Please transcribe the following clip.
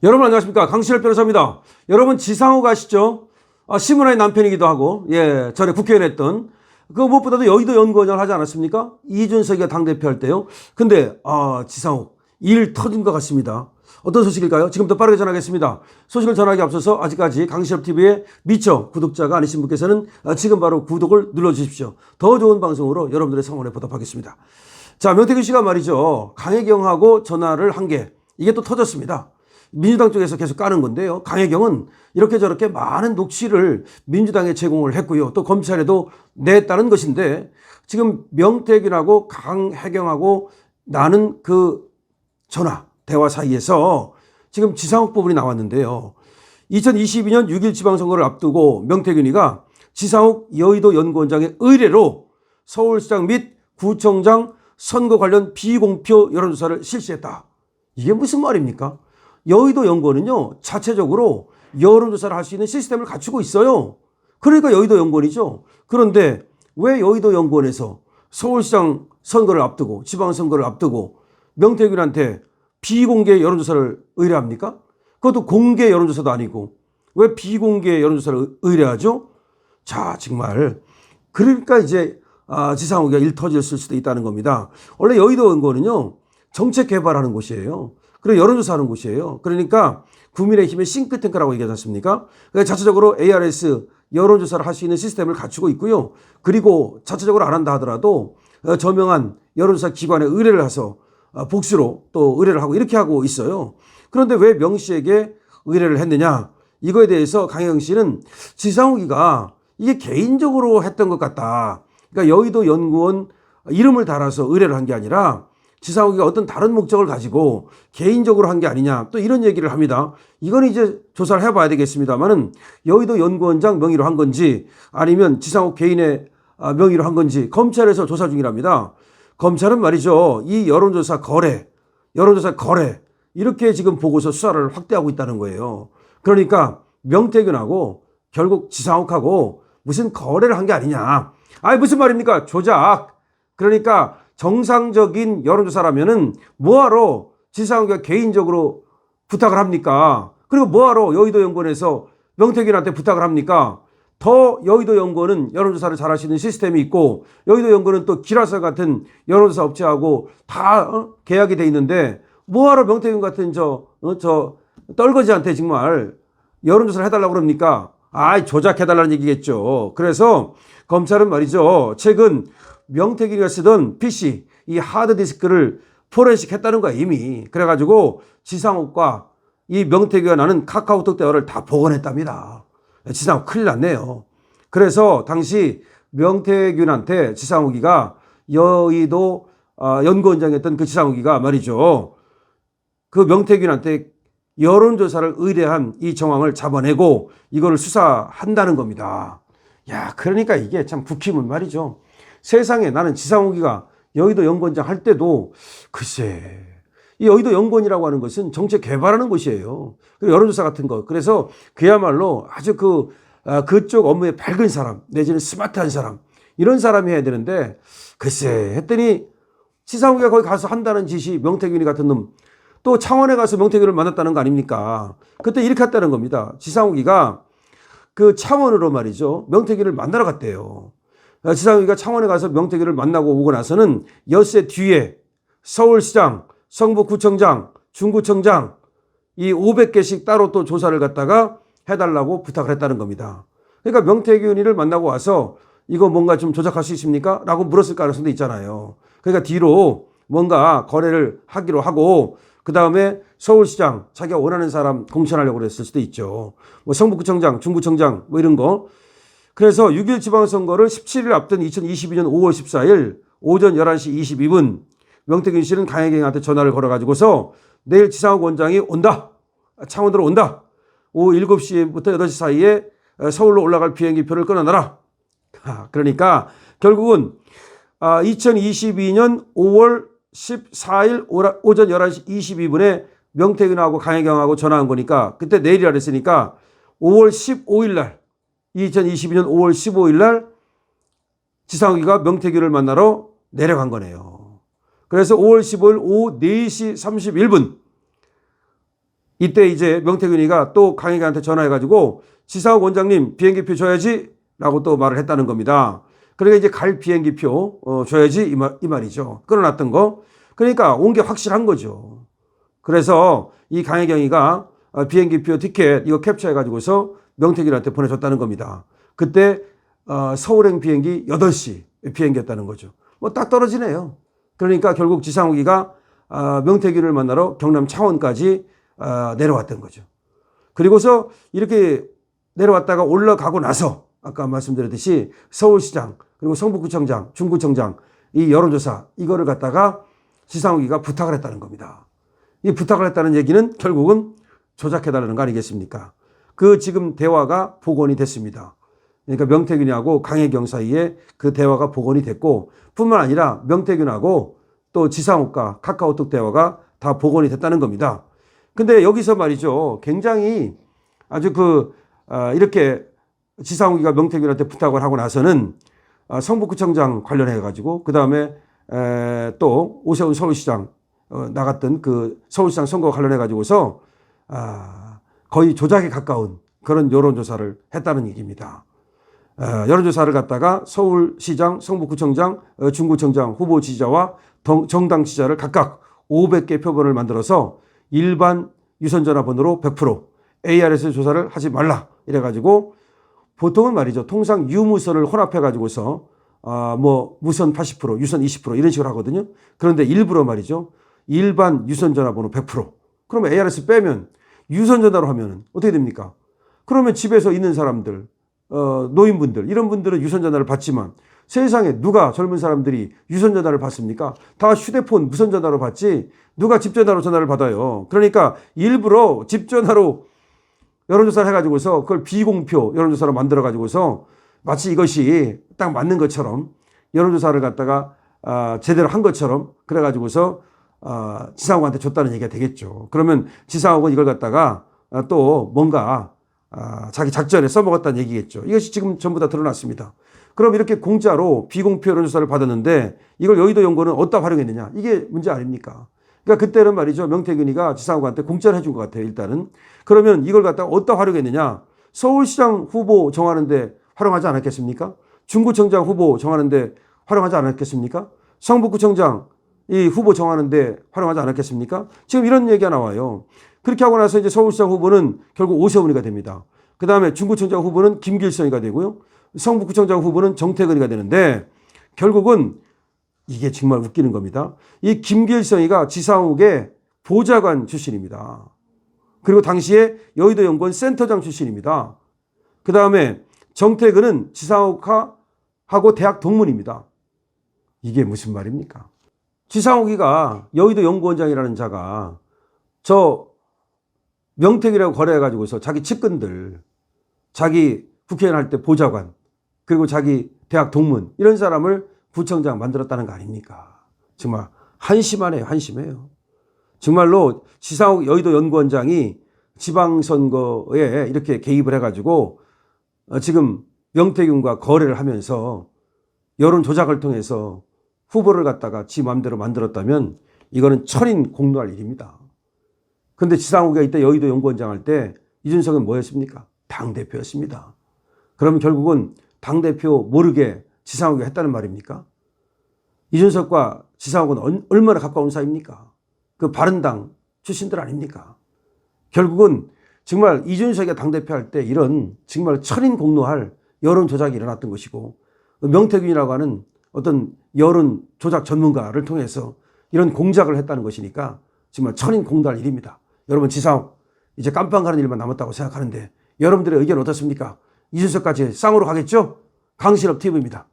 여러분 안녕하십니까, 강신엽 변호사입니다. 여러분 지상욱 아시죠? 신문화의 남편이기도 하고 전에 국회의원 했던 그 무엇보다도 여의도 연구원장을 하지 않았습니까? 이준석이가 당대표 할 때요. 근데 지상욱 일 터진 것 같습니다. 어떤 소식일까요? 지금부터 빠르게 전하겠습니다. 소식을 전하기 앞서서 아직까지 강신엽TV의 미처 구독자가 아니신 분께서는 지금 바로 구독을 눌러주십시오. 더 좋은 방송으로 여러분들의 성원에 보답하겠습니다. 자, 명태균 씨가 말이죠, 강혜경하고 전화를 한 게 이게 또 터졌습니다. 민주당 쪽에서 계속 까는 건데요. 강혜경은 이렇게 저렇게 많은 녹취를 민주당에 제공을 했고요. 또 검찰에도 냈다는 것인데, 지금 명태균하고 강혜경하고 나는 그 전화, 대화 사이에서 지금 지상욱 부분이 나왔는데요. 2022년 6.1 지방선거를 앞두고 명태균이가 지상욱 여의도 연구원장의 의뢰로 서울시장 및 구청장 선거 관련 비공표 여론조사를 실시했다. 이게 무슨 말입니까? 여의도 연구원은요, 자체적으로 여론조사를 할 수 있는 시스템을 갖추고 있어요. 그러니까 여의도 연구원이죠. 그런데 왜 여의도 연구원에서 서울시장 선거를 앞두고, 지방선거를 앞두고 명태균한테 비공개 여론조사를 의뢰합니까? 그것도 공개 여론조사도 아니고 왜 비공개 여론조사를 의뢰하죠? 자, 정말 그러니까 이제 지상욱이가 일 터졌을 수도 있다는 겁니다. 원래 여의도 연구원은요, 정책 개발하는 곳이에요. 그리고 여론조사하는 곳이에요. 그러니까 국민의힘의 싱크탱크라고 얘기하지 않습니까? 그러니까 자체적으로 ARS 여론조사를 할 수 있는 시스템을 갖추고 있고요. 그리고 자체적으로 안 한다 하더라도 저명한 여론조사 기관에 의뢰를 해서 복수로 또 의뢰를 하고 이렇게 하고 있어요. 그런데 왜 명 씨에게 의뢰를 했느냐? 이거에 대해서 강혜경 씨는 지상욱이가 이게 개인적으로 했던 것 같다. 그러니까 여의도 연구원 이름을 달아서 의뢰를 한 게 아니라 지상욱이가 어떤 다른 목적을 가지고 개인적으로 한 게 아니냐, 또 이런 얘기를 합니다. 이건 이제 조사를 해봐야 되겠습니다만은 여의도 연구원장 명의로 한 건지 아니면 지상욱 개인의 명의로 한 건지 검찰에서 조사 중이랍니다. 검찰은 말이죠, 이 여론조사 거래 이렇게 지금 보고서 수사를 확대하고 있다는 거예요. 그러니까 명태균하고 결국 지상욱하고 무슨 거래를 한 게 아니냐. 아니 무슨 말입니까? 조작. 그러니까 정상적인 여론조사라면은 뭐하러 지상욱이가 개인적으로 부탁을 합니까? 그리고 뭐하러 여의도 연구원에서 명태균한테 부탁을 합니까? 더 여의도 연구원은 여론조사를 잘 할 수 있는 시스템이 있고, 여의도 연구원은 또 기라사 같은 여론조사 업체하고 다 계약이 돼 있는데 뭐하러 명태균 같은 저 떨거지한테 정말 여론조사를 해달라고 그럽니까? 조작해달라는 얘기겠죠. 그래서 검찰은 말이죠, 최근 명태균이가 쓰던 PC, 이 하드디스크를 포렌식 했다는 거야, 이미. 그래가지고 지상욱과 이 명태균이 나는 카카오톡 대화를 다 복원했답니다. 지상욱 큰일 났네요. 그래서 당시 명태균한테 지상욱이가 여의도 연구원장이었던 그 지상욱이가 말이죠, 그 명태균한테 여론조사를 의뢰한 이 정황을 잡아내고 이거를 수사한다는 겁니다. 야, 그러니까 이게 참 국힘은 말이죠, 세상에 나는 지상욱이가 여의도 연구원장 할 때도 글쎄, 이 여의도 연구원이라고 하는 것은 정책 개발하는 곳이에요. 그리고 여론조사 같은 거. 그래서 그야말로 아주 그쪽 업무에 밝은 사람, 내지는 스마트한 사람, 이런 사람이 해야 되는데 글쎄 했더니 지상욱이가 거기 가서 한다는 짓이 명태균이 같은 놈, 또 창원에 가서 명태균을 만났다는 거 아닙니까? 그때 이렇게 했다는 겁니다. 지상욱이가 그 창원으로 말이죠, 명태균을 만나러 갔대요. 지상욱이가 창원에 가서 명태균을 만나고 오고 나서는 엿새 뒤에 서울시장, 성북구청장, 중구청장 이 500개씩 따로 또 조사를 갖다가 해달라고 부탁을 했다는 겁니다. 그러니까 명태균이를 만나고 와서 이거 뭔가 좀 조작할 수 있습니까? 라고 물었을 가능성도 있잖아요. 그러니까 뒤로 뭔가 거래를 하기로 하고 그 다음에 서울시장 자기가 원하는 사람 공천하려고 그랬을 수도 있죠. 뭐 성북구청장, 중구청장 뭐 이런 거. 그래서 6.1 지방선거를 17일 앞둔 2022년 5월 14일 오전 11시 22분 명태균 씨는 강혜경한테 전화를 걸어가지고서 내일 지상욱 원장이 온다, 창원으로 온다, 오후 7시부터 8시 사이에 서울로 올라갈 비행기표를 끊어놔라. 그러니까 결국은 2022년 5월 14일 오전 11시 22분에 명태균하고 강혜경하고 전화한 거니까 그때 내일이라 그랬으니까 5월 15일 날, 2022년 5월 15일 날 지상욱이가 명태균을 만나러 내려간 거네요. 그래서 5월 15일 오후 4시 31분 이때 이제 명태균이가 또 강혜경한테 전화해가지고 지상욱 원장님 비행기표 줘야지 라고 또 말을 했다는 겁니다. 그러니까 이제 갈 비행기표 줘야지 이 말이죠. 끊어놨던 거. 그러니까 온 게 확실한 거죠. 그래서 이 강혜경이가 비행기표 티켓 이거 캡처해가지고서 명태균한테 보내줬다는 겁니다. 그때 서울행 비행기 8시 비행기였다는 거죠. 뭐 딱 떨어지네요. 그러니까 결국 지상욱이가 명태균을 만나러 경남 창원까지 내려왔던 거죠. 그리고서 이렇게 내려왔다가 올라가고 나서 아까 말씀드렸듯이 서울시장 그리고 성북구청장, 중구청장 이 여론조사 이거를 갖다가 지상욱이가 부탁을 했다는 겁니다. 이 부탁을 했다는 얘기는 결국은 조작해달라는 거 아니겠습니까? 그 지금 대화가 복원이 됐습니다. 그러니까 명태균하고 강혜경 사이에 그 대화가 복원이 됐고 뿐만 아니라 명태균하고 또 지상욱과 카카오톡 대화가 다 복원이 됐다는 겁니다. 근데 여기서 말이죠. 굉장히 아주 이렇게 지상욱이가 명태균한테 부탁을 하고 나서는 성북구청장 관련해 가지고 그 다음에 또 오세훈 서울시장 나갔던 그 서울시장 선거 관련해 가지고서 거의 조작에 가까운 그런 여론조사를 했다는 얘기입니다. 여론조사를 갖다가 서울시장, 성북구청장, 중구청장 후보 지지자와 정당 지지자를 각각 500개 표본을 만들어서 일반 유선전화 번호로 100% ARS 조사를 하지 말라 이래가지고 보통은 말이죠. 통상 유무선을 혼합해가지고서 뭐 무선 80%, 유선 20% 이런 식으로 하거든요. 그런데 일부러 말이죠. 일반 유선전화 번호 100%. 그러면 ARS 빼면 유선전화로 하면 어떻게 됩니까? 그러면 집에서 있는 사람들, 노인분들 이런 분들은 유선전화를 받지만 세상에 누가 젊은 사람들이 유선전화를 받습니까? 다 휴대폰 무선전화로 받지 누가 집전화로 전화를 받아요. 그러니까 일부러 집전화로 여론조사를 해가지고서 그걸 비공표 여론조사로 만들어가지고서 마치 이것이 딱 맞는 것처럼 여론조사를 갖다가 제대로 한 것처럼 그래가지고서 지상욱한테 줬다는 얘기가 되겠죠. 그러면 지상욱은 이걸 갖다가 또 뭔가 자기 작전에 써먹었다는 얘기겠죠. 이것이 지금 전부 다 드러났습니다. 그럼 이렇게 공짜로 비공표 여론조사를 받았는데 이걸 여의도 연구원은 어디다 활용했느냐. 이게 문제 아닙니까? 그러니까 그때는 말이죠. 명태균이가 지상욱한테 공짜로 해준 것 같아요. 일단은. 그러면 이걸 갖다가 어디다 활용했느냐. 서울시장 후보 정하는데 활용하지 않았겠습니까? 중구청장 후보 정하는데 활용하지 않았겠습니까? 성북구청장 이 후보 정하는데 활용하지 않았겠습니까? 지금 이런 얘기가 나와요. 그렇게 하고 나서 이제 서울시장 후보는 결국 오세훈이가 됩니다. 그 다음에 중구청장 후보는 김길성이가 되고요. 성북구청장 후보는 정태근이가 되는데 결국은 이게 정말 웃기는 겁니다. 이 김길성이가 지상욱의 보좌관 출신입니다. 그리고 당시에 여의도 연구원 센터장 출신입니다. 그 다음에 정태근은 지상욱하고 대학 동문입니다. 이게 무슨 말입니까? 지상욱이가 여의도 연구원장이라는 자가 저 명태균이라고 거래해가지고서 자기 측근들, 자기 국회의원 할 때 보좌관, 그리고 자기 대학 동문 이런 사람을 구청장 만들었다는 거 아닙니까? 정말 한심하네요. 한심해요. 정말로 지상욱 여의도 연구원장이 지방선거에 이렇게 개입을 해가지고 지금 명태균과 거래를 하면서 여론 조작을 통해서 후보를 갖다가 지 마음대로 만들었다면 이거는 천인 공노할 일입니다. 그런데 지상욱이 이때 여의도 연구원장 할 때 이준석은 뭐였습니까? 당대표였습니다. 그러면 결국은 당대표 모르게 지상욱이 했다는 말입니까? 이준석과 지상욱은 얼마나 가까운 사이입니까? 그 바른당 출신들 아닙니까? 결국은 정말 이준석이 당대표 할 때 이런 정말 천인 공노할 여론 조작이 일어났던 것이고 명태균이라고 하는 어떤 여론 조작 전문가를 통해서 이런 공작을 했다는 것이니까 정말 천인 공노할 일입니다. 여러분 지상욱 이제 깜빵 가는 일만 남았다고 생각하는데 여러분들의 의견 어떻습니까? 이준석까지 쌍으로 가겠죠? 강신업 TV입니다.